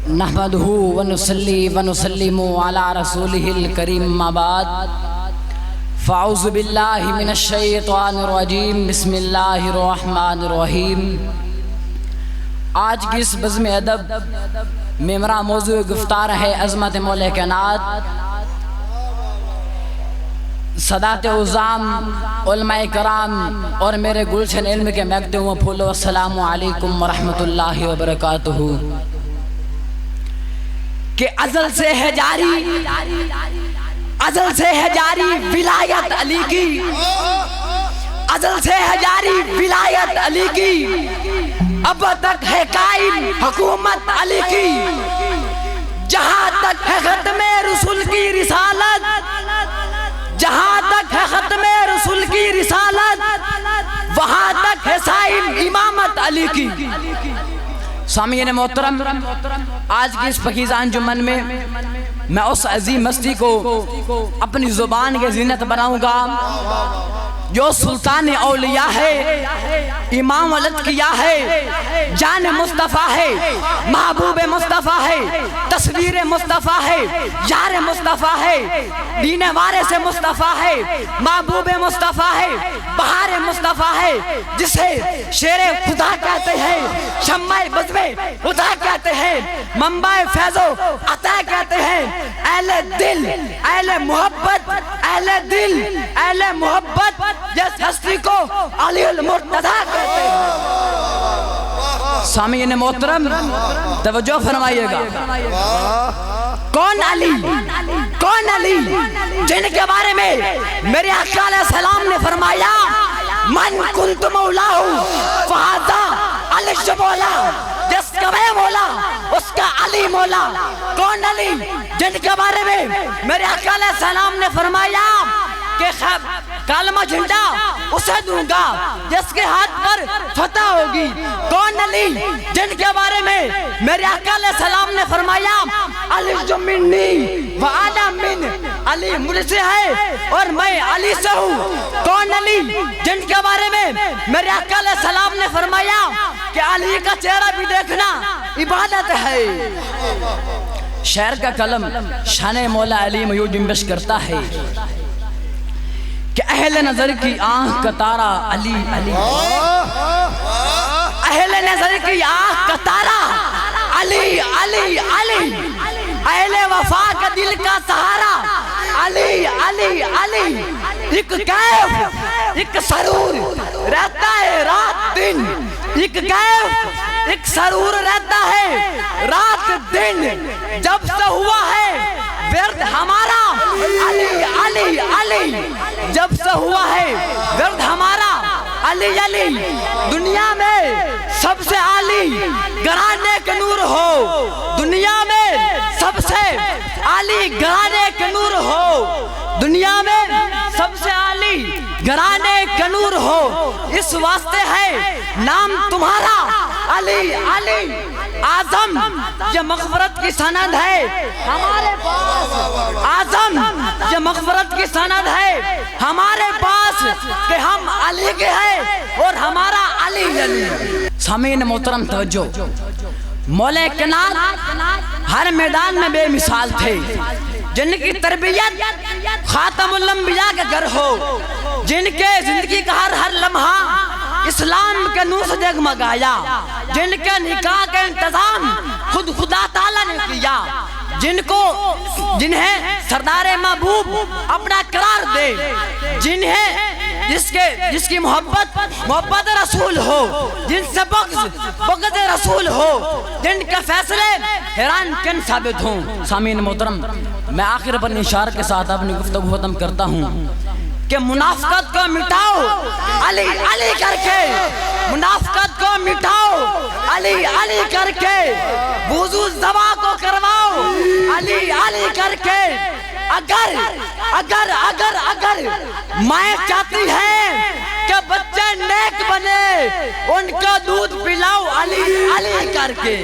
نحمدہ ونصلی ونسلم علی رسولہ الکریم ما بعد فاعوذ باللہ من الشیطان الرجیم بسم اللہ الرحمن الرحیم۔ آج کی اس بزم ادب میں میرا موضوع گفتار ہے عظمت مولا کائنات، سادات عظام، علماء کرام اور میرے گلشن علم کے مکتوم و پھولو، السلام علیکم ورحمت اللہ وبرکاتہ۔ کہ ازل سے ہے جاری، ازل سے ہے جاری ولایت علی کی، ازل سے ہے جاری ولایت علی کی، اب تک ہے قائم حکومت علی کی، جہاں تک ہے ختم رسول کی رسالت، جہاں تک ہے ختم رسول کی رسالت، وہاں تک ہے سائن امامت علی کی۔ سامعین محترم، آج کی اس پاکیزہ انجمن میں میں اس عظیم ہستی کو اپنی زبان کے زینت بناؤں گا جو سلطان اولیاء ہے، امام ولد کیا ہے، جان مصطفیٰ ہے، محبوب مصطفیٰ ہے، تصویر مصطفیٰ ہے، یار مصطفیٰ ہے، دین وارث مصطفیٰ ہے، محبوب مصطفیٰ ہے، بہار مصطفیٰ ہے، جسے شیر خدا کہتے ہیں، شمع بزم خدا کہتے ہیں، منبع فیض و عطا کہتے ہیں۔ اہل دل، اہل محبت، اہل دل، اہل محبت جس ہستی کو علی المرتضیٰ کہتے ہیں۔ سامعین محترم توجہ فرمائیے گا، کون علی، کون علی جن کے بارے میں میرے آقا علیہ السلام نے فرمایا من کنت مولاہ فہذا علی مولا، جس کا میں مولا اس کا علی مولا۔ کون علی جن کے بارے میں میرے آقا علیہ السلام نے فرمایا کہ کلمہ جھنڈا اسے دوں گا جس کے ہاتھ پر فتح ہوگی۔ کون علی جن کے بارے میں میرے آقا علیہ السلام نے فرمایا علی جو منی وعلا من، علی مجھ سے ہے اور میں علی سے ہوں۔ کون علی جن کے بارے میں میرے آقا علیہ السلام نے فرمایا کہ علی کا چہرہ بھی دیکھنا عبادت ہے۔ شعر کا قلم شان مولا علی میں یوں جنبش کرتا ہے کہ اہل نظر کی آنکھ کا تارا علی علی، اہل نظر کی آنکھ کا تارا علی علی علی، اہل وفا کا دل کا سہارا علی علی علی۔ ایک کیف ایک سرور رہتا ہے رات دن، ایک کیف ایک سرور رہتا ہے رات دن، جب سے ہوا ہے ورد ہمارا علی علی علی، جب سے ہوا ہے ورد ہمارا علی علی۔ دنیا میں سب سے عالی گھرانے کے نور ہو، دنیا میں سب سے عالی گھرانے کے نور ہو، دنیا میں سب سے عالی گھرانے کا نور ہو، اس واسطے ہے نام تمہارا علی علی۔ اعظم یہ مغفرت کی سند ہے ہمارے پاس، اعظم یہ مغفرت کی سند ہے ہمارے پاس کہ ہم علی کے ہیں اور ہمارا علی علی۔ سامعین محترم توجہ، مولا کائنات ہر میدان میں بے مثال تھے، جن کی تربیت خاتم الانبیاء کے گھر ہو، جن کے زندگی کا ہر لمحہ اسلام کے نور سے جگمگایا، جن کے نکاح کا انتظام خود خدا تعالیٰ نے کیا، جنہیں سردار محبوب اپنا قرار دے، جس کی محبت رسول ہو، جن سے بغض رسول ہو، جن کے فیصلے حیران کن ثابت ہوں۔ سامعین محترم، میں آخر پر اشارہ کے ساتھ اپنی گفتگو ختم کرتا ہوں کہ منافقت کو مٹاؤ علی علی کر کے، منافقت کو مٹاؤ علی علی کر کے، وضو زبا کو کرواؤ علی علی کر کے۔ اگر اگر اگر اگر مائیں چاہتی ہیں کہ بچے نیک بنے، ان کا دودھ پلاؤ علی علی کر کے۔